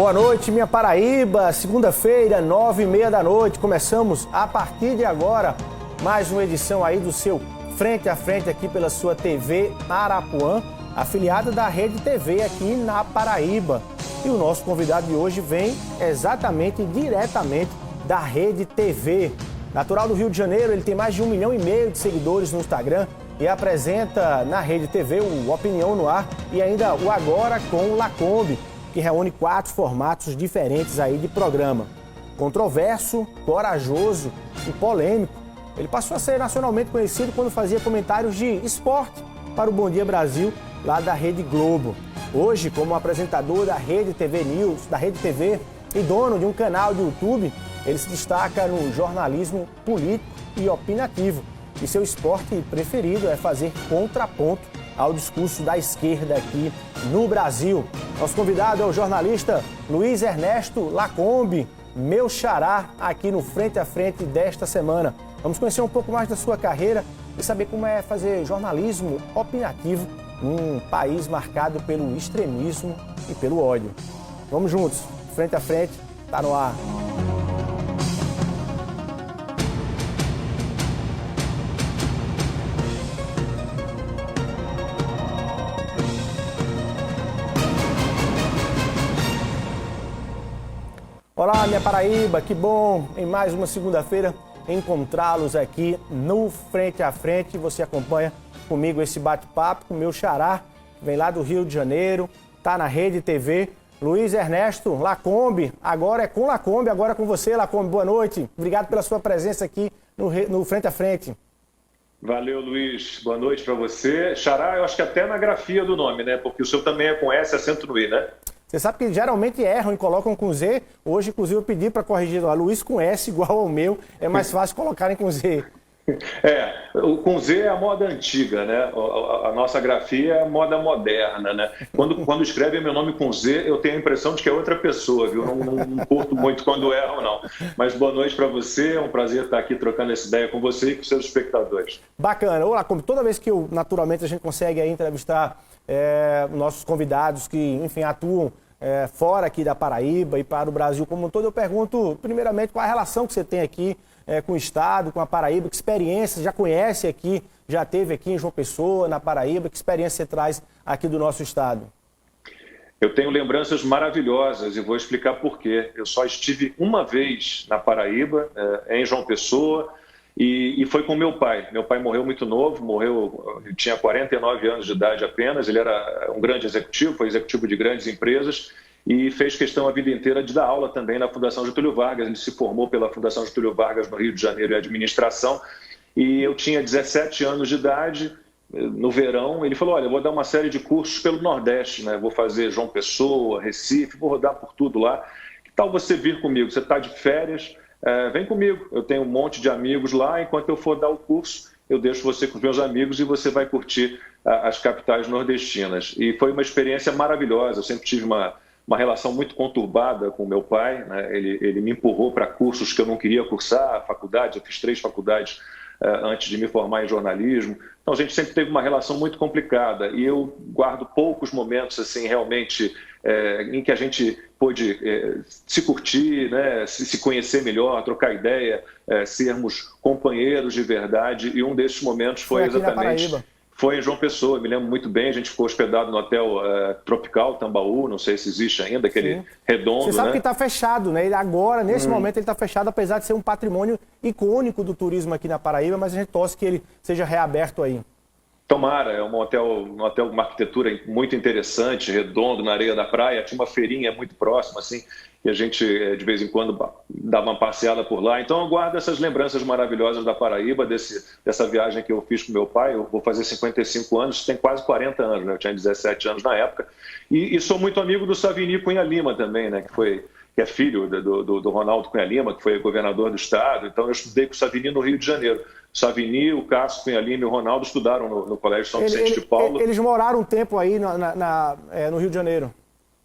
Boa noite, minha Paraíba. Segunda-feira, 9h30 da noite. Começamos a partir de agora mais uma edição aí do seu Frente a Frente aqui pela sua TV Arapuã, afiliada da Rede TV aqui na Paraíba. E o nosso convidado de hoje vem diretamente da Rede TV. Natural do Rio de Janeiro, ele tem mais de 1,5 milhão de seguidores no Instagram e apresenta na Rede TV o Opinião no Ar e ainda o Agora com Lacombe, que reúne 4 formatos diferentes aí de programa. Controverso, corajoso e polêmico. Ele passou a ser nacionalmente conhecido quando fazia comentários de esporte para o Bom Dia Brasil, lá da Rede Globo. Hoje, como apresentador da Rede TV News, da Rede TV e dono de um canal de YouTube, ele se destaca no jornalismo político e opinativo. E seu esporte preferido é fazer contraponto ao discurso da esquerda aqui no Brasil. Nosso convidado é o jornalista Luiz Ernesto Lacombe, meu xará, aqui no Frente a Frente desta semana. Vamos conhecer um pouco mais da sua carreira e saber como é fazer jornalismo opinativo num país marcado pelo extremismo e pelo ódio. Vamos juntos, Frente a Frente, tá no ar. Olá, minha Paraíba, que bom em mais uma segunda-feira encontrá-los aqui no Frente a Frente. Você acompanha comigo esse bate-papo com o meu xará, que vem lá do Rio de Janeiro, tá na Rede TV, Luiz Ernesto Lacombe. Agora é com Lacombe, agora é com você, Lacombe. Boa noite, obrigado pela sua presença aqui no Frente a Frente. Valeu, Luiz. Boa noite para você. Xará, eu acho que até na grafia do nome, né? Porque o seu também é com S, acento no I, né? Você sabe que geralmente erram e colocam com Z. Hoje, inclusive, eu pedi para corrigir a Luiz com S igual ao meu. É mais fácil colocarem com Z. Com Z é a moda antiga, né? A nossa grafia é a moda moderna, né? Quando escrevem meu nome com Z, eu tenho a impressão de que é outra pessoa, viu? Não curto muito quando erram, não. Mas boa noite para você. É um prazer estar aqui trocando essa ideia com você e com seus espectadores. Bacana. Olá, como toda vez que naturalmente a gente consegue aí entrevistar nossos convidados que, enfim, atuam fora aqui da Paraíba e para o Brasil como um todo, eu pergunto, primeiramente, qual a relação que você tem aqui com o Estado, com a Paraíba, que experiências já conhece aqui, já teve aqui em João Pessoa, na Paraíba, que experiência você traz aqui do nosso Estado? Eu tenho lembranças maravilhosas e vou explicar por quê. Eu só estive uma vez na Paraíba, em João Pessoa, e foi com meu pai. Meu pai morreu muito novo, eu tinha 49 anos de idade apenas, ele era um grande executivo, foi executivo de grandes empresas e fez questão a vida inteira de dar aula também na Fundação Getúlio Vargas. Ele se formou pela Fundação Getúlio Vargas no Rio de Janeiro em administração e eu tinha 17 anos de idade. No verão, ele falou, olha, eu vou dar uma série de cursos pelo Nordeste, né? Vou fazer João Pessoa, Recife, vou rodar por tudo lá. Que tal você vir comigo? Você está de férias? Vem comigo, eu tenho um monte de amigos lá, enquanto eu for dar o curso, eu deixo você com os meus amigos e você vai curtir as capitais nordestinas. E foi uma experiência maravilhosa, eu sempre tive uma relação muito conturbada com meu pai, né? Ele me empurrou para cursos que eu não queria cursar, faculdade, eu fiz 3 faculdades antes de me formar em jornalismo. Então a gente sempre teve uma relação muito complicada e eu guardo poucos momentos assim realmente em que a gente pôde se curtir, né, se conhecer melhor, trocar ideia, sermos companheiros de verdade, e um desses momentos foi exatamente foi em João Pessoa. Eu me lembro muito bem, a gente ficou hospedado no hotel Tropical Tambaú, não sei se existe ainda, aquele Sim. redondo. Você sabe, né, que está fechado, né? Ele agora, nesse momento, ele está fechado, apesar de ser um patrimônio icônico do turismo aqui na Paraíba, mas a gente torce que ele seja reaberto aí. Tomara, é um hotel com uma arquitetura muito interessante, redondo, na areia da praia, tinha uma feirinha muito próxima, assim, e a gente, de vez em quando, dava uma passeada por lá. Então, eu guardo essas lembranças maravilhosas da Paraíba, dessa viagem que eu fiz com meu pai. Eu vou fazer 55 anos, tem quase 40 anos, né? Eu tinha 17 anos na época. E sou muito amigo do Savini Cunha Lima também, né? Que é filho do Ronaldo Cunha Lima, que foi governador do estado. Então, eu estudei com o Savini no Rio de Janeiro. O Savini, o Cássio Cunha Lima e o Ronaldo estudaram no Colégio São Vicente de Paulo. Eles moraram um tempo aí no Rio de Janeiro.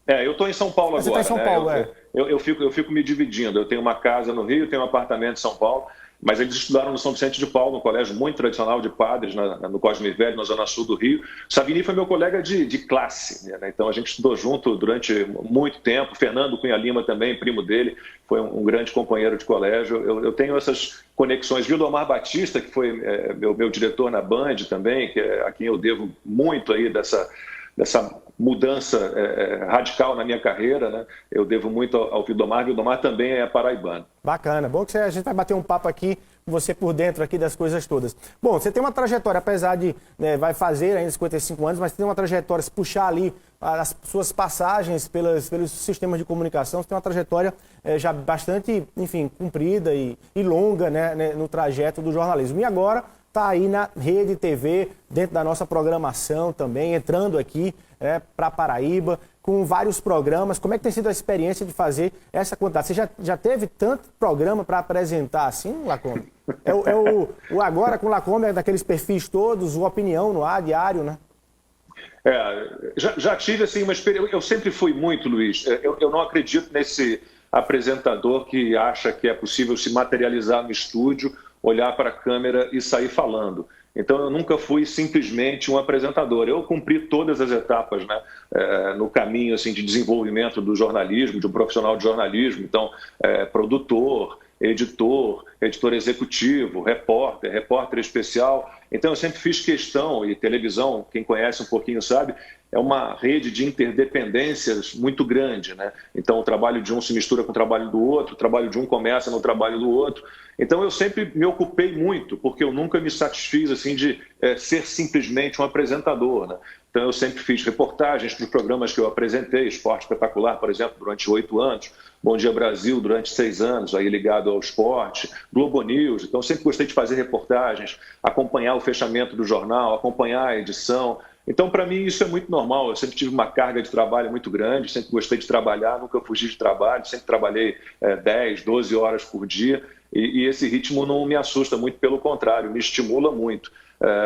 Eu estou em São Paulo agora. Você está em São Paulo, eu fico me dividindo. Eu tenho uma casa no Rio, tenho um apartamento em São Paulo, mas eles estudaram no São Vicente de Paulo, um colégio muito tradicional de padres, no Cosme Velho, na zona sul do Rio. Savini foi meu colega de classe, né? Então a gente estudou junto durante muito tempo. Fernando Cunha Lima também, primo dele, foi um grande companheiro de colégio. Eu tenho essas conexões. Vildomar Batista, que foi meu diretor na Band também, a quem eu devo muito aí dessa mudança radical na minha carreira, né? Eu devo muito ao Vildomar. Vildomar também é paraibano. Bacana, bom que a gente vai bater um papo aqui com você por dentro aqui das coisas todas. Bom, você tem uma trajetória, apesar de vai fazer ainda 55 anos, mas tem uma trajetória, se puxar ali as suas passagens pelos sistemas de comunicação, você tem uma trajetória já bastante, enfim, comprida e longa, né, no trajeto do jornalismo. E agora está aí na Rede TV, dentro da nossa programação também, entrando aqui para Paraíba, com vários programas. Como é que tem sido a experiência de fazer essa quantidade? Você já teve tanto programa para apresentar assim, Lacombe? O Agora com Lacombe, daqueles perfis todos, o Opinião no ar, diário, né? Já tive assim, uma experiência. Eu sempre fui muito, Luiz. Eu não acredito nesse apresentador que acha que é possível se materializar no estúdio, olhar para a câmera e sair falando. Então, eu nunca fui simplesmente um apresentador. Eu cumpri todas as etapas, né, no caminho assim, de desenvolvimento do jornalismo, de um profissional de jornalismo. Então, produtor, editor executivo, repórter especial. Então, eu sempre fiz questão, e televisão, quem conhece um pouquinho sabe, é uma rede de interdependências muito grande, né? Então, o trabalho de um se mistura com o trabalho do outro, o trabalho de um começa no trabalho do outro. Então, eu sempre me ocupei muito, porque eu nunca me satisfiz assim, de ser simplesmente um apresentador, né? Então, eu sempre fiz reportagens para os programas que eu apresentei, Esporte Espetacular, por exemplo, durante 8 anos, Bom Dia Brasil, durante 6 anos, aí ligado ao esporte, Globo News. Então, eu sempre gostei de fazer reportagens, acompanhar o fechamento do jornal, acompanhar a edição. Então, para mim, isso é muito normal. Eu sempre tive uma carga de trabalho muito grande, sempre gostei de trabalhar, nunca fugi de trabalho, sempre trabalhei 10, 12 horas por dia. E esse ritmo não me assusta, muito pelo contrário, me estimula muito.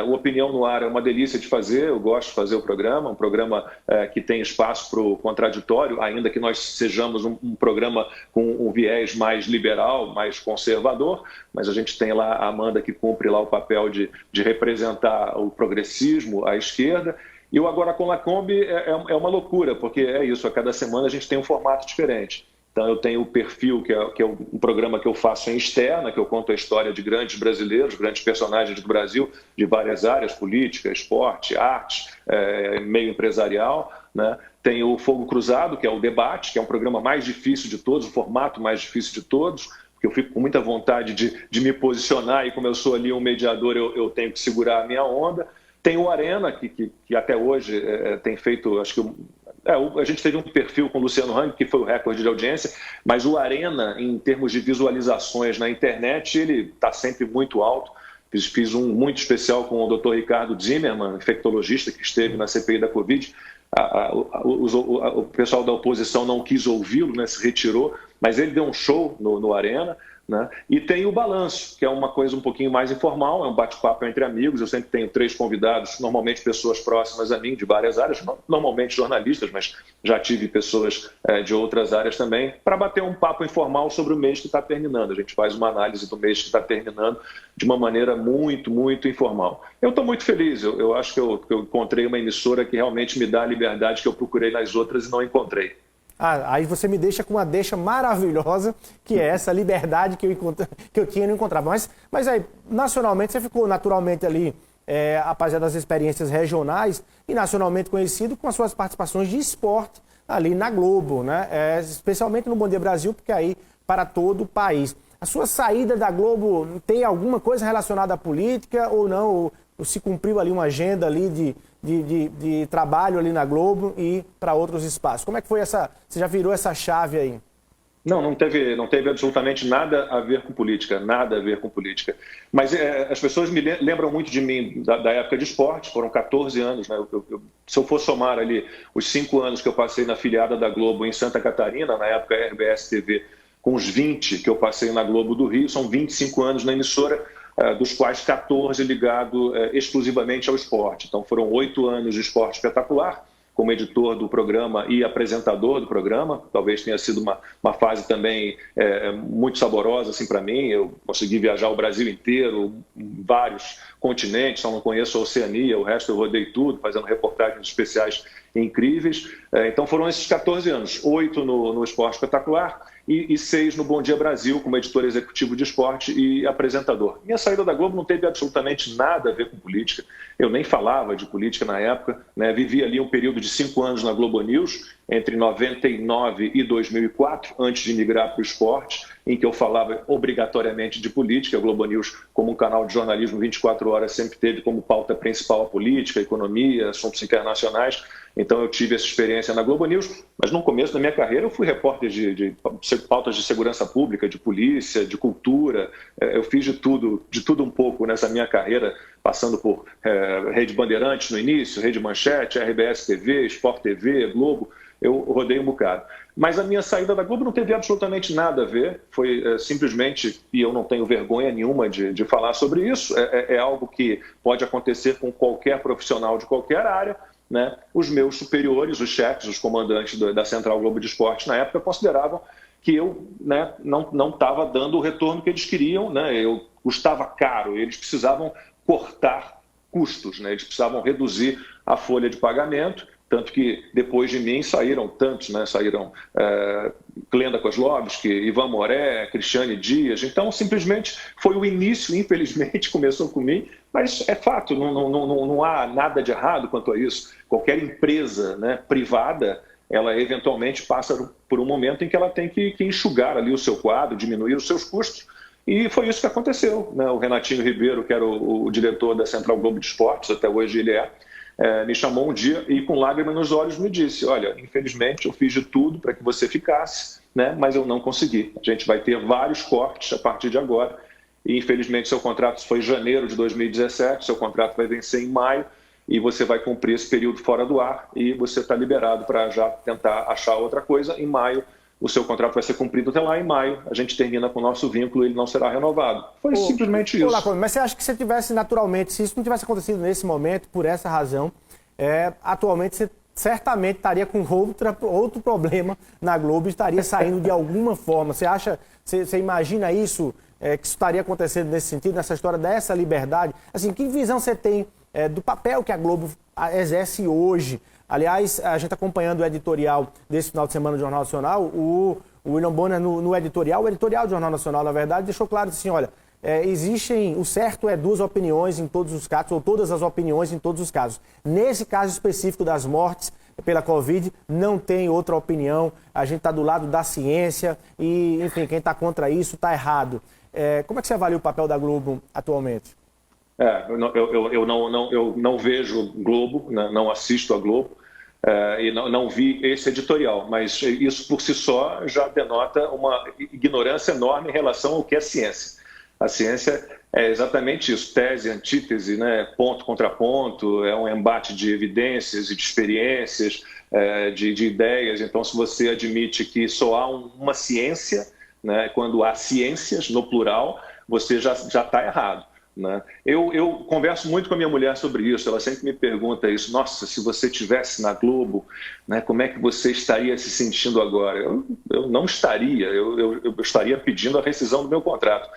O Opinião no Ar é uma delícia de fazer, eu gosto de fazer o programa, um programa que tem espaço para o contraditório, ainda que nós sejamos um programa com um viés mais liberal, mais conservador, mas a gente tem lá a Amanda que cumpre lá o papel de representar o progressismo, a esquerda. E o Agora com Lacombe é uma loucura, porque é isso, a cada semana a gente tem um formato diferente. Então, eu tenho o Perfil, que é um programa que eu faço em externa, que eu conto a história de grandes brasileiros, grandes personagens do Brasil, de várias áreas, política, esporte, arte, meio empresarial, né? Tem o Fogo Cruzado, que é o debate, que é um programa mais difícil de todos, o formato mais difícil de todos, porque eu fico com muita vontade de me posicionar e como eu sou ali um mediador, eu tenho que segurar a minha onda. Tem o Arena, que até hoje tem feito, acho que... a gente teve um perfil com o Luciano Hang, que foi o recorde de audiência, mas o Arena, em termos de visualizações na internet, ele está sempre muito alto. Fiz um muito especial com o Dr. Ricardo Zimmermann, infectologista que esteve na CPI da Covid. O pessoal da oposição não quis ouvi-lo, né, se retirou, mas ele deu um show no Arena. Né? E tem o Balanço, que é uma coisa um pouquinho mais informal, é um bate-papo entre amigos. Eu sempre tenho 3 convidados, normalmente pessoas próximas a mim, de várias áreas, normalmente jornalistas, mas já tive pessoas de outras áreas também, para bater um papo informal sobre o mês que está terminando. A gente faz uma análise do mês que está terminando de uma maneira muito, muito informal. Eu estou muito feliz, eu acho que eu encontrei uma emissora que realmente me dá a liberdade que eu procurei nas outras e não encontrei. Aí você me deixa com uma deixa maravilhosa, que é essa liberdade que eu tinha e não encontrava. Mas aí, nacionalmente, você ficou naturalmente ali, apesar das experiências regionais, e nacionalmente conhecido com as suas participações de esporte ali na Globo, né? Especialmente no Bom Dia Brasil, porque aí para todo o país. A sua saída da Globo tem alguma coisa relacionada à política ou não? Ou se cumpriu ali uma agenda ali de trabalho ali na Globo e para outros espaços? Como é que foi essa... Você já virou essa chave aí? Não teve absolutamente nada a ver com política, nada a ver com política. Mas as pessoas me lembram muito de mim, da época de esporte, foram 14 anos. Né? Se eu for somar ali os 5 anos que eu passei na filiada da Globo em Santa Catarina, na época RBS TV, com os 20 que eu passei na Globo do Rio, são 25 anos na emissora, dos quais 14 ligado exclusivamente ao esporte. Então foram 8 anos de Esporte Espetacular, como editor do programa e apresentador do programa. Talvez tenha sido uma fase também muito saborosa assim, para mim. Eu consegui viajar o Brasil inteiro, vários continentes, só não conheço a Oceania, o resto eu rodei tudo, fazendo reportagens especiais incríveis. Então foram esses 14 anos, 8 no Esporte Espetacular e 6 no Bom Dia Brasil, como editor executivo de esporte e apresentador. Minha saída da Globo não teve absolutamente nada a ver com política, eu nem falava de política na época, né? Vivi ali um período de 5 anos na Globo News, entre 99 e 2004, antes de migrar para o esporte, em que eu falava obrigatoriamente de política. A Globo News, como um canal de jornalismo 24 horas, sempre teve como pauta principal a política, a economia, assuntos internacionais. Então eu tive essa experiência na Globo News, mas no começo da minha carreira eu fui repórter de pautas de segurança pública, de polícia, de cultura. Eu fiz de tudo um pouco nessa minha carreira, passando por Rede Bandeirantes no início, Rede Manchete, RBS TV, Sport TV, Globo. Eu rodei um bocado. Mas a minha saída da Globo não teve absolutamente nada a ver, foi simplesmente, e eu não tenho vergonha nenhuma de falar sobre isso, é algo que pode acontecer com qualquer profissional de qualquer área, né? Os meus superiores, os chefes, os comandantes da Central Globo de Esportes, na época, consideravam que eu, né, não estava dando o retorno que eles queriam, né? Eu custava caro, eles precisavam cortar custos, né? Eles precisavam reduzir a folha de pagamento. Tanto que depois de mim saíram tantos, né? Saíram Glenda Kozlovski, Ivan Moré, Cristiane Dias. Então, simplesmente foi o início, infelizmente, começou comigo, mas é fato, não há nada de errado quanto a isso. Qualquer empresa, né, privada, ela eventualmente passa por um momento em que ela tem que enxugar ali o seu quadro, diminuir os seus custos. E foi isso que aconteceu, né? O Renatinho Ribeiro, que era o diretor da Central Globo de Esportes, até hoje ele me chamou um dia e com lágrimas nos olhos me disse: olha, infelizmente eu fiz de tudo para que você ficasse, né, mas eu não consegui. A gente vai ter vários cortes a partir de agora e infelizmente seu contrato foi em janeiro de 2017, seu contrato vai vencer em maio e você vai cumprir esse período fora do ar e você está liberado para já tentar achar outra coisa. Em maio o seu contrato vai ser cumprido até lá, em maio a gente termina com o nosso vínculo e ele não será renovado. Foi simplesmente isso. Lacombe, mas você acha que se tivesse naturalmente, se isso não tivesse acontecido nesse momento, por essa razão, atualmente você certamente estaria com outro problema na Globo e estaria saindo de alguma forma. Você acha, você imagina isso, que isso estaria acontecendo nesse sentido, nessa história dessa liberdade? Assim, que visão você tem do papel que a Globo exerce hoje? Aliás, a gente acompanhando o editorial desse final de semana do Jornal Nacional, o William Bonner no editorial, o editorial do Jornal Nacional, na verdade, deixou claro assim, olha, o certo é 2 opiniões em todos os casos, ou todas as opiniões em todos os casos. Nesse caso específico das mortes pela Covid, não tem outra opinião, a gente está do lado da ciência e, enfim, quem está contra isso está errado. Como é que você avalia o papel da Globo atualmente? Eu não vejo Globo, não assisto a Globo. E não vi esse editorial, mas isso por si só já denota uma ignorância enorme em relação ao que é ciência. A ciência é exatamente isso, tese, antítese, né? Ponto contra ponto, é um embate de evidências e de experiências, de ideias. Então, se você admite que só há uma ciência, né? Quando há ciências, no plural, você já está errado. Né? Eu converso muito com a minha mulher sobre isso, ela sempre me pergunta isso: nossa, se você estivesse na Globo, né, como é que você estaria se sentindo agora? Eu não estaria, eu estaria pedindo a rescisão do meu contrato.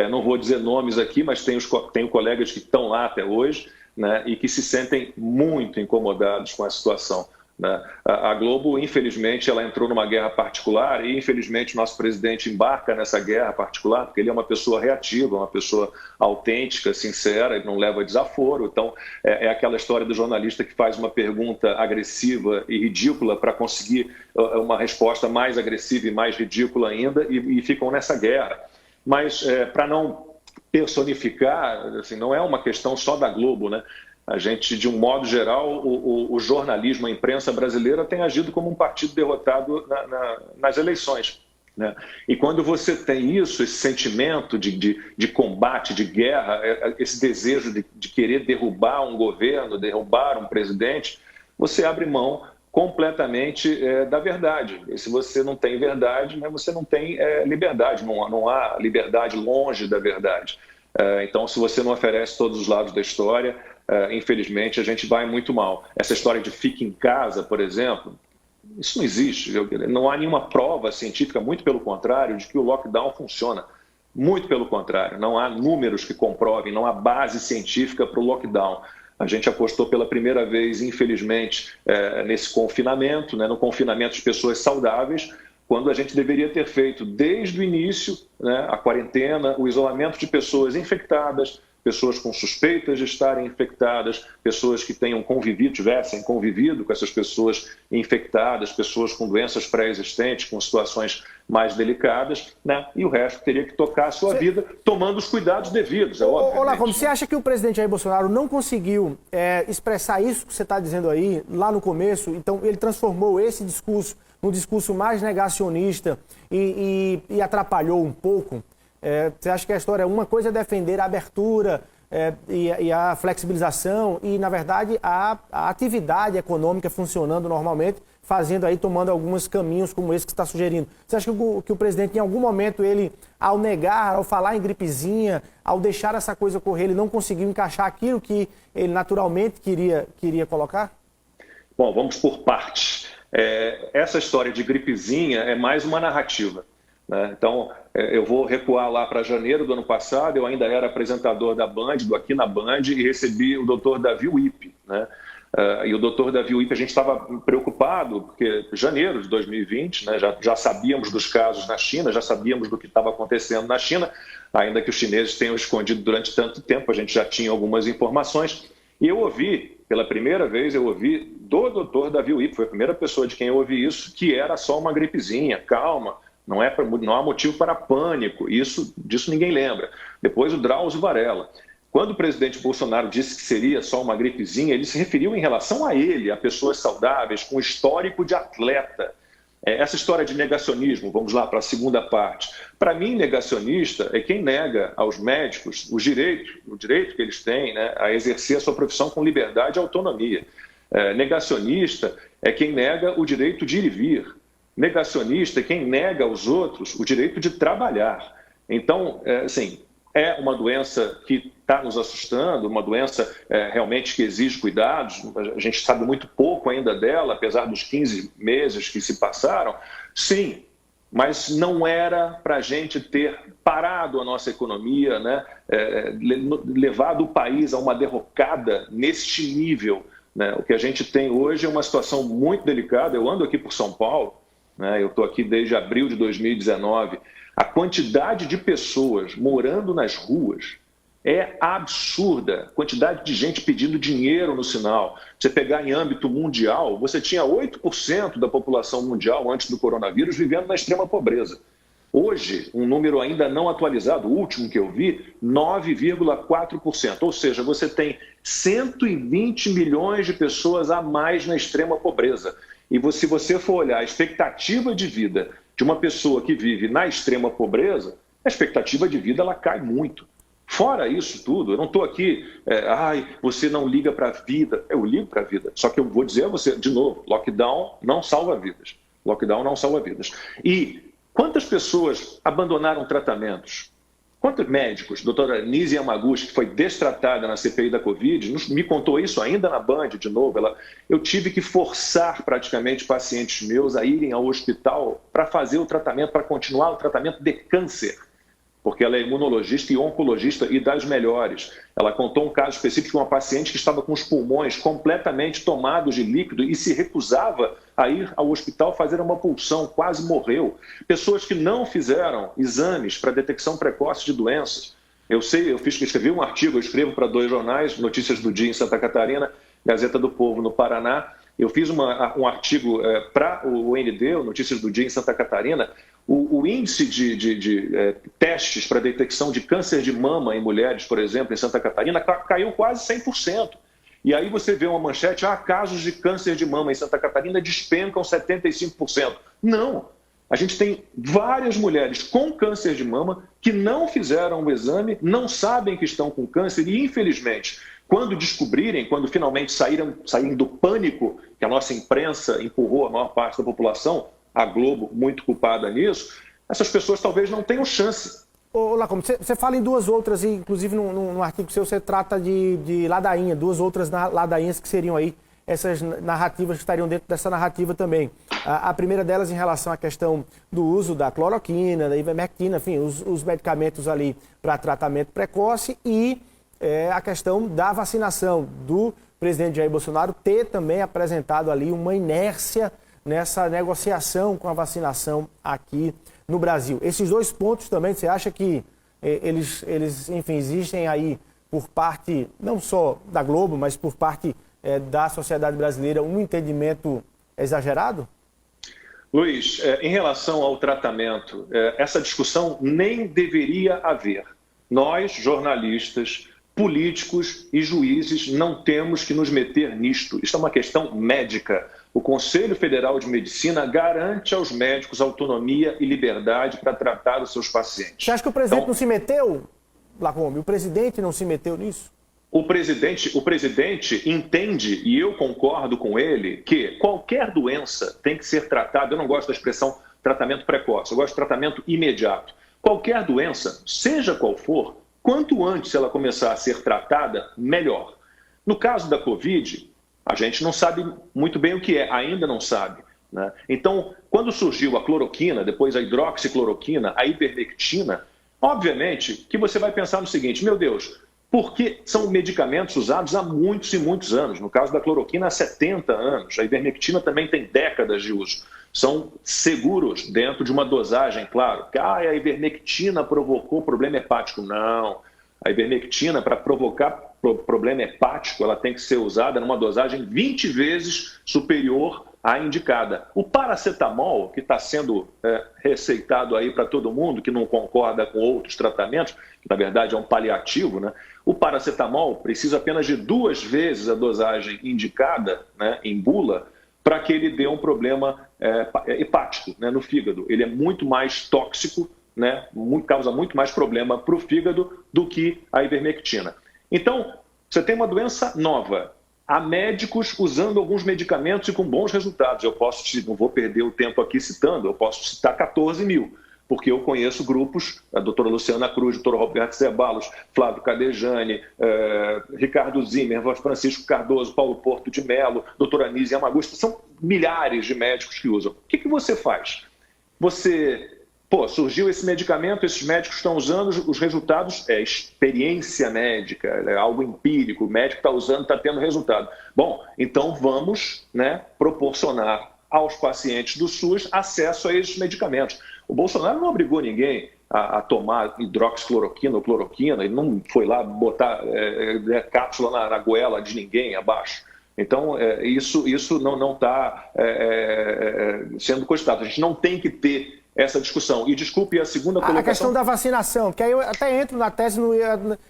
Não vou dizer nomes aqui, mas tenho colegas que estão lá até hoje, né, e que se sentem muito incomodados com a situação. Né? A Globo, infelizmente, ela entrou numa guerra particular e, infelizmente, o nosso presidente embarca nessa guerra particular porque ele é uma pessoa reativa, uma pessoa autêntica, sincera, ele não leva desaforo. Então, é aquela história do jornalista que faz uma pergunta agressiva e ridícula para conseguir uma resposta mais agressiva e mais ridícula ainda e ficam nessa guerra. Mas, para não personificar, assim, não é uma questão só da Globo, né? A gente, de um modo geral, o jornalismo, a imprensa brasileira tem agido como um partido derrotado nas eleições. Né? E quando você tem isso, esse sentimento de combate, de guerra, esse desejo de querer derrubar um governo, derrubar um presidente, você abre mão completamente da verdade. E se você não tem verdade, né, você não tem liberdade, não há liberdade longe da verdade. Então, se você não oferece todos os lados da história, infelizmente, a gente vai muito mal. Essa história de fique em casa, por exemplo, isso não existe. Não há nenhuma prova científica, muito pelo contrário, de que o lockdown funciona. Muito pelo contrário, não há números que comprovem, não há base científica para o lockdown. A gente apostou pela primeira vez, infelizmente, nesse confinamento, no confinamento de pessoas saudáveis, quando a gente deveria ter feito desde o início, a quarentena, o isolamento de pessoas infectadas, pessoas com suspeitas de estarem infectadas, pessoas que tivessem convivido com essas pessoas infectadas, pessoas com doenças pré-existentes, com situações mais delicadas, e o resto teria que tocar a sua vida, tomando os cuidados devidos, é óbvio. Olá, como você acha que o presidente Jair Bolsonaro não conseguiu expressar isso que você está dizendo aí, lá no começo? Então, ele transformou esse discurso num discurso mais negacionista e atrapalhou um pouco? Você acha que a história, uma coisa é defender a abertura e a flexibilização e, na verdade, a atividade econômica funcionando normalmente, tomando alguns caminhos como esse que você está sugerindo. Você acha que o presidente, em algum momento, ele, ao negar, ao falar em gripezinha, ao deixar essa coisa correr, ele não conseguiu encaixar aquilo que ele naturalmente queria colocar? Bom, vamos por partes. Essa história de gripezinha é mais uma narrativa. Então, eu vou recuar lá para janeiro do ano passado, eu ainda era apresentador da Band, do Aqui na Band, e recebi o Dr. Davi Wippe. E o Dr. Davi Wippe, a gente estava preocupado, porque janeiro de 2020, já sabíamos dos casos na China, já sabíamos do que estava acontecendo na China, ainda que os chineses tenham escondido durante tanto tempo, a gente já tinha algumas informações. E eu ouvi, pela primeira vez, do Dr. Davi Wippe, foi a primeira pessoa de quem eu ouvi isso, que era só uma gripezinha, calma. Não há motivo para pânico, disso ninguém lembra. Depois o Drauzio Varella. Quando o presidente Bolsonaro disse que seria só uma gripezinha, ele se referiu em relação a ele, a pessoas saudáveis, com histórico de atleta. Essa história de negacionismo, vamos lá para a segunda parte. Para mim, negacionista é quem nega aos médicos o direito que eles têm, a exercer a sua profissão com liberdade e autonomia. Negacionista é quem nega o direito de ir e vir. Negacionista é quem nega aos outros o direito de trabalhar. Então, é uma doença que está nos assustando, uma doença realmente que exige cuidados. A gente sabe muito pouco ainda dela, apesar dos 15 meses que se passaram. Sim, mas não era para a gente ter parado a nossa economia, levado o país a uma derrocada neste nível. O que a gente tem hoje é uma situação muito delicada. Eu ando aqui por São Paulo, eu estou aqui desde abril de 2019. A quantidade de pessoas morando nas ruas é absurda. A quantidade de gente pedindo dinheiro no sinal. Você pegar em âmbito mundial, você tinha 8% da população mundial antes do coronavírus vivendo na extrema pobreza. Hoje, um número ainda não atualizado, o último que eu vi, 9,4%. Ou seja, você tem 120 milhões de pessoas a mais na extrema pobreza. E se você for olhar a expectativa de vida de uma pessoa que vive na extrema pobreza, a expectativa de vida ela cai muito. Fora isso tudo, eu não estou aqui, você não liga para a vida. Eu ligo para a vida, só que eu vou dizer a você, de novo, lockdown não salva vidas. Lockdown não salva vidas. E quantas pessoas abandonaram tratamentos? Quantos médicos? Doutora Nise Yamaguchi, que foi destratada na CPI da Covid, me contou isso ainda na Band, de novo. Eu tive que forçar praticamente pacientes meus a irem ao hospital para fazer o tratamento, para continuar o tratamento de câncer, porque ela é imunologista e oncologista e das melhores. Ela contou um caso específico de uma paciente que estava com os pulmões completamente tomados de líquido e se recusava a ir ao hospital fazer uma punção, quase morreu. Pessoas que não fizeram exames para detecção precoce de doenças. Eu escrevi um artigo, eu escrevo para 2 jornais, Notícias do Dia em Santa Catarina, Gazeta do Povo no Paraná. Eu fiz um artigo para o ND, o Notícias do Dia em Santa Catarina. O índice de testes para detecção de câncer de mama em mulheres, por exemplo, em Santa Catarina, caiu quase 100%. E aí você vê uma manchete, casos de câncer de mama em Santa Catarina despencam 75%. Não! A gente tem várias mulheres com câncer de mama que não fizeram o exame, não sabem que estão com câncer e, infelizmente, quando descobrirem, quando finalmente saírem do pânico que a nossa imprensa empurrou a maior parte da população, a Globo muito culpada nisso, essas pessoas talvez não tenham chance Ô, Lacombe, você fala em duas outras, e inclusive num artigo seu você trata de ladainha, duas outras ladainhas que seriam aí essas narrativas que estariam dentro dessa narrativa também. A primeira delas em relação à questão do uso da cloroquina, da ivermectina, enfim, os medicamentos ali para tratamento precoce e a questão da vacinação do presidente Jair Bolsonaro ter também apresentado ali uma inércia nessa negociação com a vacinação aqui no Brasil. Esses dois pontos também, você acha que eles, enfim, existem aí por parte, não só da Globo, mas por parte da sociedade brasileira, um entendimento exagerado? Luiz, em relação ao tratamento, essa discussão nem deveria haver. Nós, jornalistas, políticos e juízes, não temos que nos meter nisto. Isto é uma questão médica. O Conselho Federal de Medicina garante aos médicos autonomia e liberdade para tratar os seus pacientes. Você acha que o presidente não se meteu, Lacombe? O presidente não se meteu nisso? O presidente entende, e eu concordo com ele, que qualquer doença tem que ser tratada. Eu não gosto da expressão tratamento precoce, eu gosto de tratamento imediato. Qualquer doença, seja qual for, quanto antes ela começar a ser tratada, melhor. No caso da Covid, a gente não sabe muito bem o que é, ainda não sabe, né? Então, quando surgiu a cloroquina, depois a hidroxicloroquina, a ivermectina, obviamente que você vai pensar no seguinte: meu Deus, porque são medicamentos usados há muitos e muitos anos. No caso da cloroquina, há 70 anos. A ivermectina também tem décadas de uso. São seguros dentro de uma dosagem, claro. A ivermectina provocou problema hepático. Não. A ivermectina, para provocar problema hepático, ela tem que ser usada numa dosagem 20 vezes superior à indicada. O paracetamol, que está sendo receitado aí para todo mundo, que não concorda com outros tratamentos, que na verdade é um paliativo, né? O paracetamol precisa apenas de 2 vezes a dosagem indicada, né, em bula, para que ele dê um problema hepático, né, no fígado. Ele é muito mais tóxico, né, causa muito mais problema para o fígado do que a ivermectina. Então, você tem uma doença nova. Há médicos usando alguns medicamentos e com bons resultados. Não vou perder o tempo aqui citando, eu posso citar 14 mil, porque eu conheço grupos, a doutora Luciana Cruz, doutor Roberto Zeballos, Flávio Cadejane, Ricardo Zimmer, Francisco Cardoso, Paulo Porto de Mello, doutora Anísia Yamaguchi, são milhares de médicos que usam. O que você faz? Surgiu esse medicamento, esses médicos estão usando, os resultados é experiência médica, é algo empírico, o médico está usando, está tendo resultado. Bom, então vamos, né, proporcionar aos pacientes do SUS acesso a esses medicamentos. O Bolsonaro não obrigou ninguém a tomar hidroxicloroquina ou cloroquina, ele não foi lá botar cápsula na goela de ninguém abaixo. Então, isso não está sendo cogitado. A gente não tem que ter essa discussão. E desculpe a segunda colocação. A questão da vacinação, que aí eu até entro na tese,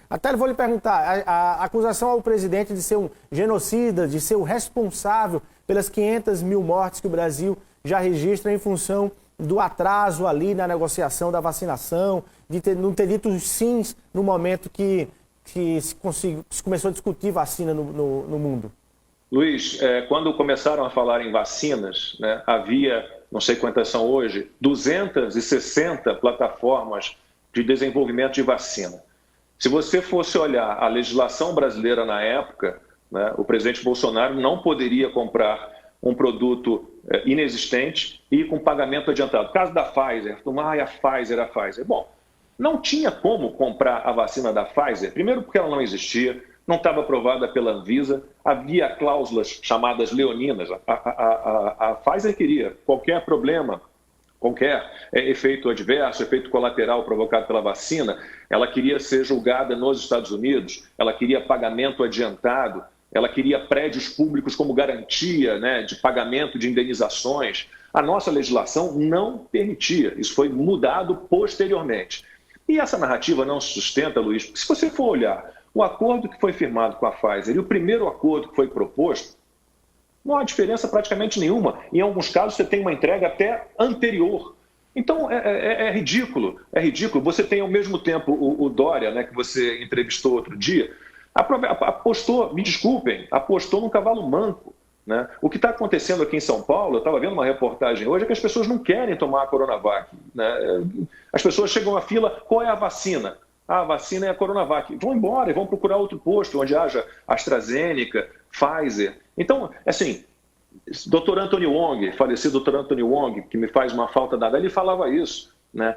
até vou lhe perguntar, a acusação ao presidente de ser um genocida, de ser o responsável pelas 500 mil mortes que o Brasil já registra em função do atraso ali na negociação da vacinação, de não ter dito os sims no momento que se começou a discutir vacina no mundo. Luiz, quando começaram a falar em vacinas, né, havia, não sei quantas são hoje, 260 plataformas de desenvolvimento de vacina. Se você fosse olhar a legislação brasileira na época, né, o presidente Bolsonaro não poderia comprar um produto inexistente e com pagamento adiantado. No caso da Pfizer, a Pfizer. Bom, não tinha como comprar a vacina da Pfizer, primeiro porque ela não existia, não estava aprovada pela Anvisa, havia cláusulas chamadas leoninas. A Pfizer queria qualquer problema, qualquer efeito adverso, efeito colateral provocado pela vacina, ela queria ser julgada nos Estados Unidos, ela queria pagamento adiantado, ela queria prédios públicos como garantia, né, de pagamento de indenizações. A nossa legislação não permitia, isso foi mudado posteriormente. E essa narrativa não se sustenta, Luiz, porque se você for olhar o acordo que foi firmado com a Pfizer e o primeiro acordo que foi proposto, não há diferença praticamente nenhuma. Em alguns casos, você tem uma entrega até anterior. Então, é ridículo, é ridículo. Você tem, ao mesmo tempo, o Dória, né, que você entrevistou outro dia, apostou, me desculpem, apostou num cavalo manco. né? O que está acontecendo aqui em São Paulo, eu estava vendo uma reportagem hoje, é que as pessoas não querem tomar a Coronavac, né? As pessoas chegam à fila, qual é a vacina? Ah, a vacina é a Coronavac. Vão embora e vão procurar outro posto, onde haja AstraZeneca, Pfizer. Então, assim, Dr. Anthony Wong, falecido Dr. Anthony Wong, que me faz uma falta dada, ele falava isso, né?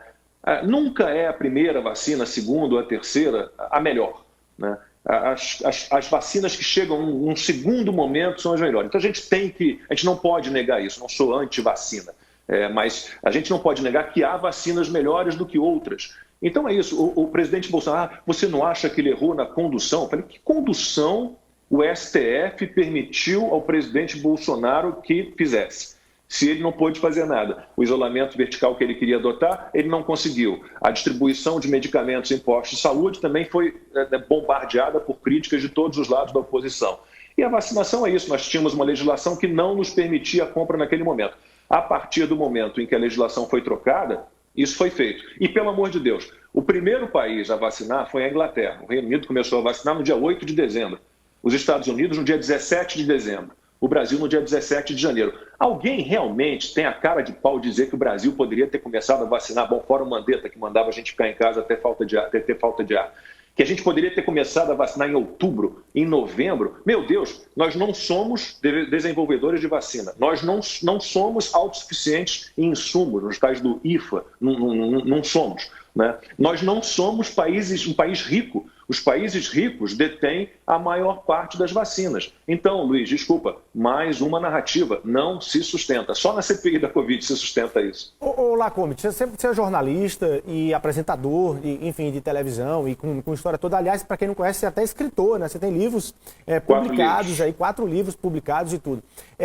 Nunca é a primeira vacina, a segunda ou a terceira, a melhor, né? As vacinas que chegam num segundo momento são as melhores. Então a gente não pode negar isso, não sou anti-vacina, mas a gente não pode negar que há vacinas melhores do que outras. Então é isso, o presidente Bolsonaro, você não acha que ele errou na condução? Eu falei, que condução o STF permitiu ao presidente Bolsonaro que fizesse? Se ele não pôde fazer nada. O isolamento vertical que ele queria adotar, ele não conseguiu. A distribuição de medicamentos em postos de saúde também foi bombardeada por críticas de todos os lados da oposição. E a vacinação é isso. Nós tínhamos uma legislação que não nos permitia a compra naquele momento. A partir do momento em que a legislação foi trocada, isso foi feito. E, pelo amor de Deus, o primeiro país a vacinar foi a Inglaterra. O Reino Unido começou a vacinar no dia 8 de dezembro. Os Estados Unidos no dia 17 de dezembro. O Brasil no dia 17 de janeiro. Alguém realmente tem a cara de pau dizer que o Brasil poderia ter começado a vacinar, bom, fora o Mandetta, que mandava a gente ficar em casa até ter falta de ar, que a gente poderia ter começado a vacinar em outubro, em novembro? Meu Deus, nós não somos desenvolvedores de vacina, nós não somos autossuficientes em insumos, nos tais do IFA, não somos, né? Nós não somos um país rico. Os países ricos detêm a maior parte das vacinas. Então, Luiz, desculpa, mais uma narrativa não se sustenta. Só na CPI da Covid se sustenta isso. Ô Lacombe, você é jornalista e apresentador, enfim, de televisão e com história toda. Aliás, para quem não conhece, você é até escritor, né? Você tem livros publicados, 4 livros publicados e tudo.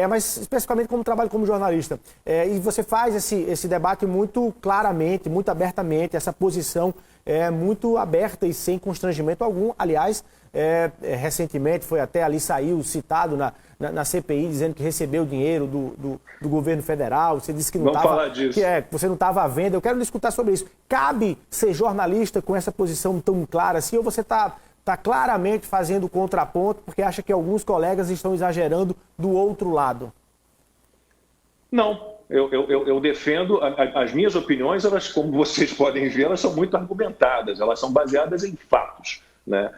Mas especificamente como trabalho como jornalista. E você faz esse debate muito claramente, muito abertamente, essa posição muito aberta e sem constrangimento algum. Aliás, recentemente saiu citado na CPI dizendo que recebeu dinheiro do governo federal. Você disse que não estava, que você não estava à venda. Eu quero lhe escutar sobre isso. Cabe ser jornalista com essa posição tão clara assim, ou você está claramente fazendo contraponto porque acha que alguns colegas estão exagerando do outro lado? Não. Eu defendo as minhas opiniões, elas, como vocês podem ver, elas são muito argumentadas, elas são baseadas em fatos, né?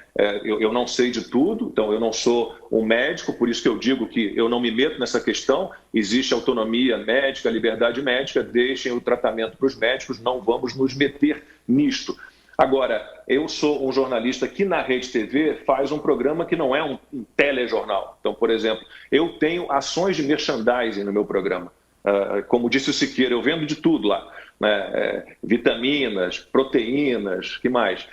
Eu não sei de tudo, então eu não sou um médico, por isso que eu digo que eu não me meto nessa questão. Existe autonomia médica, liberdade médica, deixem o tratamento para os médicos, não vamos nos meter nisto. Agora, eu sou um jornalista que na Rede TV faz um programa que não é um telejornal. Então, por exemplo, eu tenho ações de merchandising no meu programa. Como disse o Siqueira, eu vendo de tudo lá, né? Vitaminas, proteínas, que mais?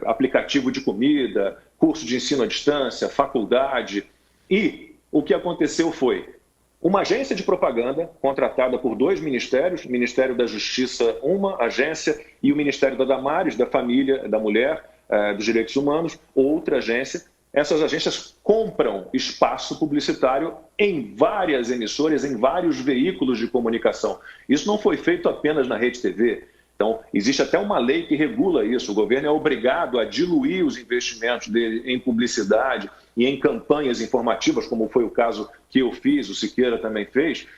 Aplicativo de comida, curso de ensino à distância, faculdade. E o que aconteceu foi uma agência de propaganda contratada por 2 ministérios, o Ministério da Justiça, uma agência, e o Ministério da Damares, da Família, da Mulher, dos Direitos Humanos, outra agência. Essas agências compram espaço publicitário em várias emissoras, em vários veículos de comunicação. Isso não foi feito apenas na Rede TV. Então, existe até uma lei que regula isso. O governo é obrigado a diluir os investimentos dele em publicidade e em campanhas informativas, como foi o caso que eu fiz, o Siqueira também fez.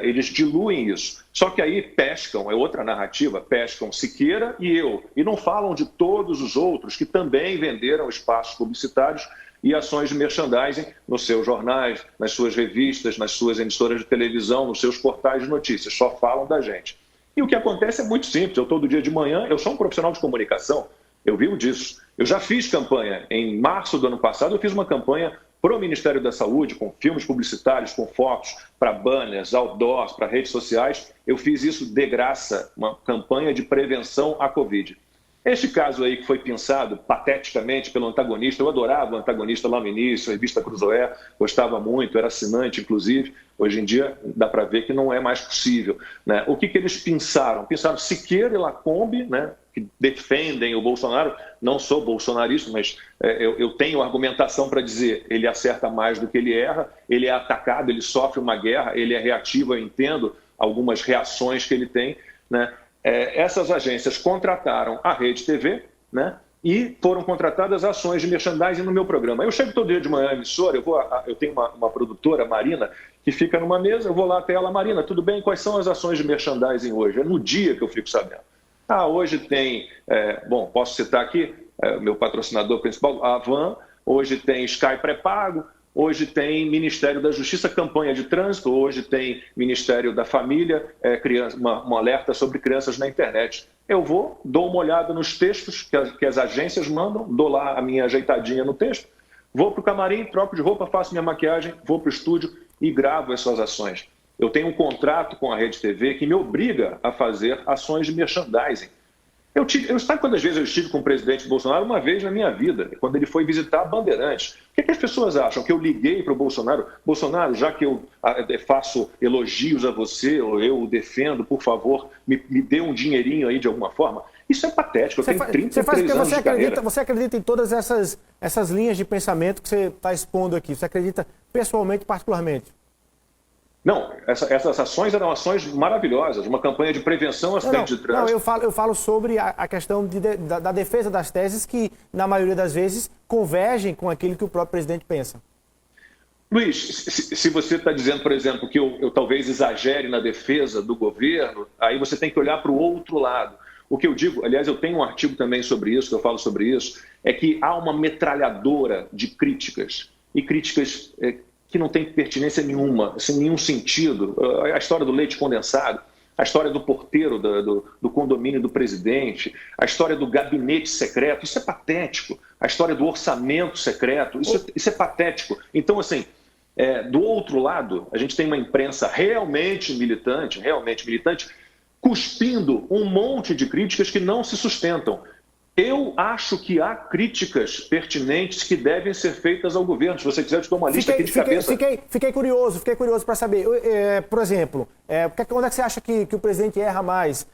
Eles diluem isso. Só que aí pescam, é outra narrativa, pescam Siqueira e eu. E não falam de todos os outros que também venderam espaços publicitários e ações de merchandising nos seus jornais, nas suas revistas, nas suas emissoras de televisão, nos seus portais de notícias. Só falam da gente. E o que acontece é muito simples. Eu todo dia de manhã, eu sou um profissional de comunicação, eu vivo disso. Eu já fiz campanha. Em março do ano passado, eu fiz uma campanha para o Ministério da Saúde, com filmes publicitários, com fotos, para banners, outdoors, para redes sociais. Eu fiz isso de graça, uma campanha de prevenção à Covid. Este caso aí que foi pensado pateticamente pelo antagonista, eu adorava o antagonista lá no início, a revista Cruzoé, gostava muito, era assinante, inclusive. Hoje em dia dá para ver que não é mais possível, né? O que eles pensaram? Pensaram Siqueira e Lacombe, né, que defendem o Bolsonaro. Não sou bolsonarista, mas eu tenho argumentação para dizer ele acerta mais do que ele erra, ele é atacado, ele sofre uma guerra, ele é reativo, eu entendo algumas reações que ele tem, né? Essas agências contrataram a Rede TV, né, e foram contratadas ações de merchandising no meu programa. Eu chego todo dia de manhã à emissora, eu tenho uma produtora, Marina, que fica numa mesa, eu vou lá até ela, Marina, tudo bem? Quais são as ações de merchandising hoje? É no dia que eu fico sabendo. Hoje tem, posso citar aqui, meu patrocinador principal, a Avan, hoje tem Sky pré-pago, hoje tem Ministério da Justiça, campanha de trânsito, hoje tem Ministério da Família, um alerta sobre crianças na internet. Eu vou, dou uma olhada nos textos que as agências mandam, dou lá a minha ajeitadinha no texto, vou para o camarim, troco de roupa, faço minha maquiagem, vou para o estúdio e gravo essas ações. Eu tenho um contrato com a Rede TV que me obriga a fazer ações de merchandising. Sabe quantas vezes eu estive com o presidente Bolsonaro? Uma vez na minha vida, quando ele foi visitar a Bandeirantes. O que as pessoas acham? Que eu liguei para o Bolsonaro? Bolsonaro, já que eu faço elogios a você, ou eu o defendo, por favor, me dê um dinheirinho aí de alguma forma. Isso é patético, eu tenho 33 anos de carreira. Você acredita em todas essas linhas de pensamento que você está expondo aqui? Você acredita pessoalmente, particularmente? Não, essas ações eram ações maravilhosas, uma campanha de prevenção a acidente de trânsito. Não, eu falo sobre a questão da defesa das teses que, na maioria das vezes, convergem com aquilo que o próprio presidente pensa. Luiz, se você está dizendo, por exemplo, que eu talvez exagere na defesa do governo, aí você tem que olhar para o outro lado. O que eu digo, aliás, eu tenho um artigo também sobre isso, que eu falo sobre isso, é que há uma metralhadora de críticas, e críticas que não tem pertinência nenhuma, sem nenhum sentido. A história do leite condensado, a história do porteiro do condomínio do presidente, a história do gabinete secreto, isso é patético. A história do orçamento secreto, isso é patético. Então, assim, do outro lado, a gente tem uma imprensa realmente militante, cuspindo um monte de críticas que não se sustentam. Eu acho que há críticas pertinentes que devem ser feitas ao governo. Se você quiser, eu te dou uma lista aqui de cabeça. Fiquei curioso para saber. Por exemplo, onde é que você acha que o presidente erra mais?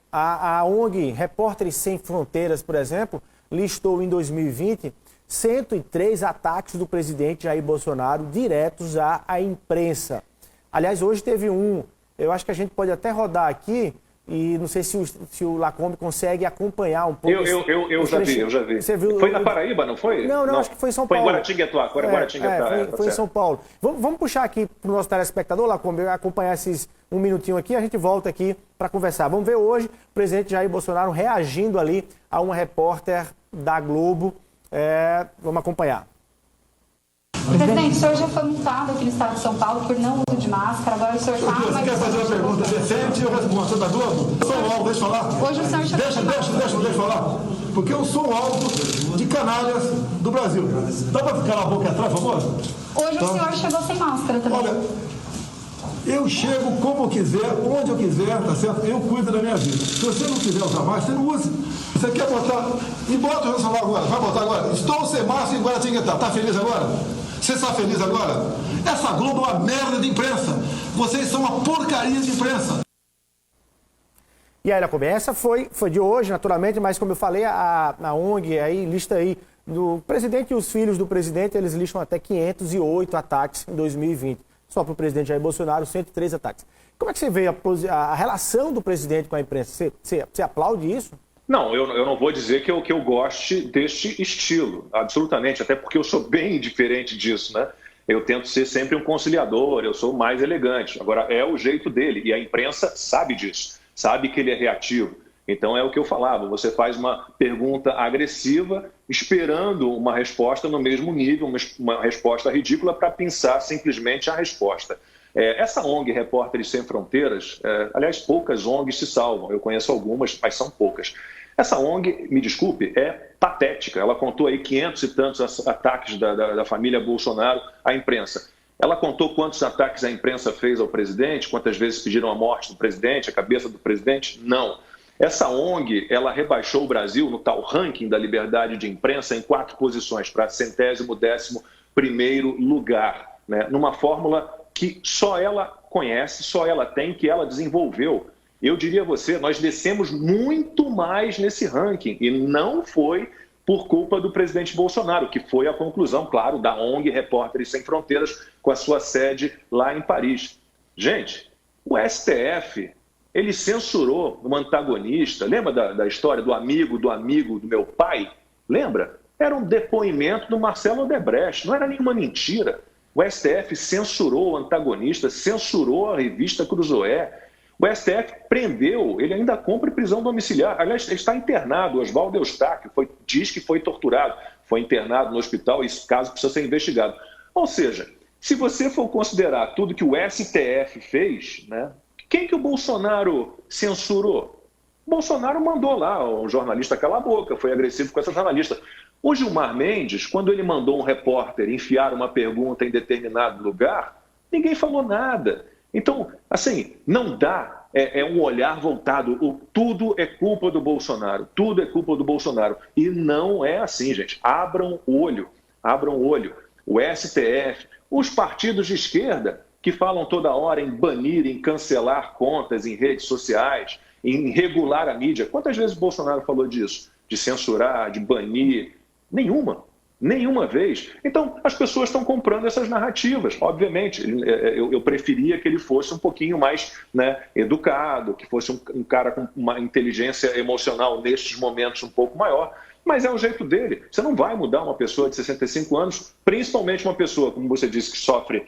A ONG Repórteres Sem Fronteiras, por exemplo, listou em 2020 103 ataques do presidente Jair Bolsonaro diretos à imprensa. Aliás, hoje teve um. Eu acho que a gente pode até rodar aqui. E não sei se o Lacombe consegue acompanhar um pouco. Eu já vi. Você viu, foi na Paraíba, não foi? Não, acho que foi em São Paulo. Foi em Guaratinguetá. Foi em São Paulo. Vamos puxar aqui para o nosso telespectador, Lacombe, acompanhar esses um minutinho aqui. A gente volta aqui para conversar. Vamos ver hoje o presidente Jair Bolsonaro reagindo ali a uma repórter da Globo. Vamos acompanhar. Presidente, o senhor já foi multado aqui no estado de São Paulo por não uso de máscara, agora o senhor está... Você quer fazer uma pergunta decente e eu respondo. Você da Globo? Eu sou um alvo, deixa eu falar. Hoje o senhor já... Deixa eu falar. Porque eu sou um alvo de canalhas do Brasil. Dá para ficar na boca atrás, por favor? Hoje o senhor chegou sem máscara também. Olha, eu chego como eu quiser, onde eu quiser, tá certo? Eu cuido da minha vida. Se você não quiser usar máscara, você não use. Você quer botar... E bota o celular agora. Vai botar agora. Estou sem máscara em Guaratinguetá. Tá feliz agora? Você está feliz agora? Essa Globo é uma merda de imprensa. Vocês são uma porcaria de imprensa. E aí, Lacombe, essa foi de hoje, naturalmente, mas como eu falei, a ONG aí lista aí do presidente e os filhos do presidente, eles listam até 508 ataques em 2020. Só para o presidente Jair Bolsonaro, 103 ataques. Como é que você vê a relação do presidente com a imprensa? Você aplaude isso? Não, eu não vou dizer que eu goste deste estilo, absolutamente, até porque eu sou bem diferente disso, né? Eu tento ser sempre um conciliador, eu sou mais elegante. Agora, é o jeito dele, e a imprensa sabe disso, sabe que ele é reativo. Então, é o que eu falava, você faz uma pergunta agressiva, esperando uma resposta no mesmo nível, uma resposta ridícula, para pensar simplesmente a resposta. Essa ONG, Repórteres Sem Fronteiras, aliás, poucas ONGs se salvam, eu conheço algumas, mas são poucas. Essa ONG, me desculpe, é patética. Ela contou aí 500 e tantos ataques da família Bolsonaro à imprensa. Ela contou quantos ataques a imprensa fez ao presidente, quantas vezes pediram a morte do presidente, a cabeça do presidente? Não. Essa ONG, ela rebaixou o Brasil no tal ranking da liberdade de imprensa em 4 posições, para 111º lugar, né? Numa fórmula que só ela conhece, só ela tem, que ela desenvolveu. Eu diria a você, nós descemos muito mais nesse ranking e não foi por culpa do presidente Bolsonaro, que foi a conclusão, claro, da ONG Repórteres Sem Fronteiras com a sua sede lá em Paris. Gente, o STF ele censurou um antagonista. Lembra da história do amigo do meu pai? Lembra? Era um depoimento do Marcelo Odebrecht, não era nenhuma mentira. O STF censurou o antagonista, censurou a revista Cruzoé. O STF prendeu, ele ainda cumpre prisão domiciliar. Aliás, ele está internado, Oswaldo Eustáquio, diz que foi torturado, foi internado no hospital, esse caso precisa ser investigado. Ou seja, se você for considerar tudo que o STF fez, né, quem que o Bolsonaro censurou? O Bolsonaro mandou lá o jornalista calar a boca, foi agressivo com essa jornalista. O Gilmar Mendes, quando ele mandou um repórter enfiar uma pergunta em determinado lugar, ninguém falou nada. Então, assim, não dá, é um olhar voltado, tudo é culpa do Bolsonaro, tudo é culpa do Bolsonaro. E não é assim, gente. Abram o olho. O STF, os partidos de esquerda, que falam toda hora em banir, em cancelar contas em redes sociais, em regular a mídia. Quantas vezes o Bolsonaro falou disso? De censurar, de banir? Nenhuma vez. Então, as pessoas estão comprando essas narrativas. Obviamente, eu preferia que ele fosse um pouquinho mais, né, educado, que fosse um cara com uma inteligência emocional nestes momentos um pouco maior, mas é o jeito dele. Você não vai mudar uma pessoa de 65 anos, principalmente uma pessoa, como você disse, que sofre,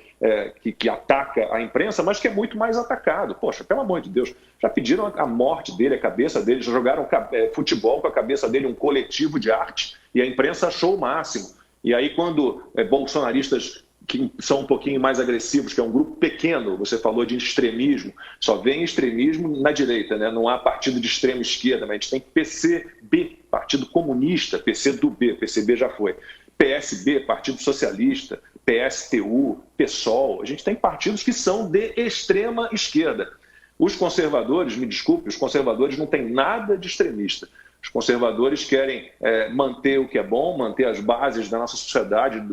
que ataca a imprensa, mas que é muito mais atacado. Poxa, pelo amor de Deus, já pediram a morte dele, a cabeça dele, já jogaram futebol com a cabeça dele, um coletivo de arte, e a imprensa achou o máximo. E aí, quando bolsonaristas que são um pouquinho mais agressivos, que é um grupo pequeno, você falou de extremismo, só vem extremismo na direita, né? Não há partido de extrema esquerda, mas a gente tem PCB, Partido Comunista, PCdoB, PCB já foi, PSB, Partido Socialista, PSTU, PSOL, a gente tem partidos que são de extrema esquerda. Os conservadores, me desculpe, os conservadores não têm nada de extremista. Os conservadores querem manter o que é bom, manter as bases da nossa sociedade,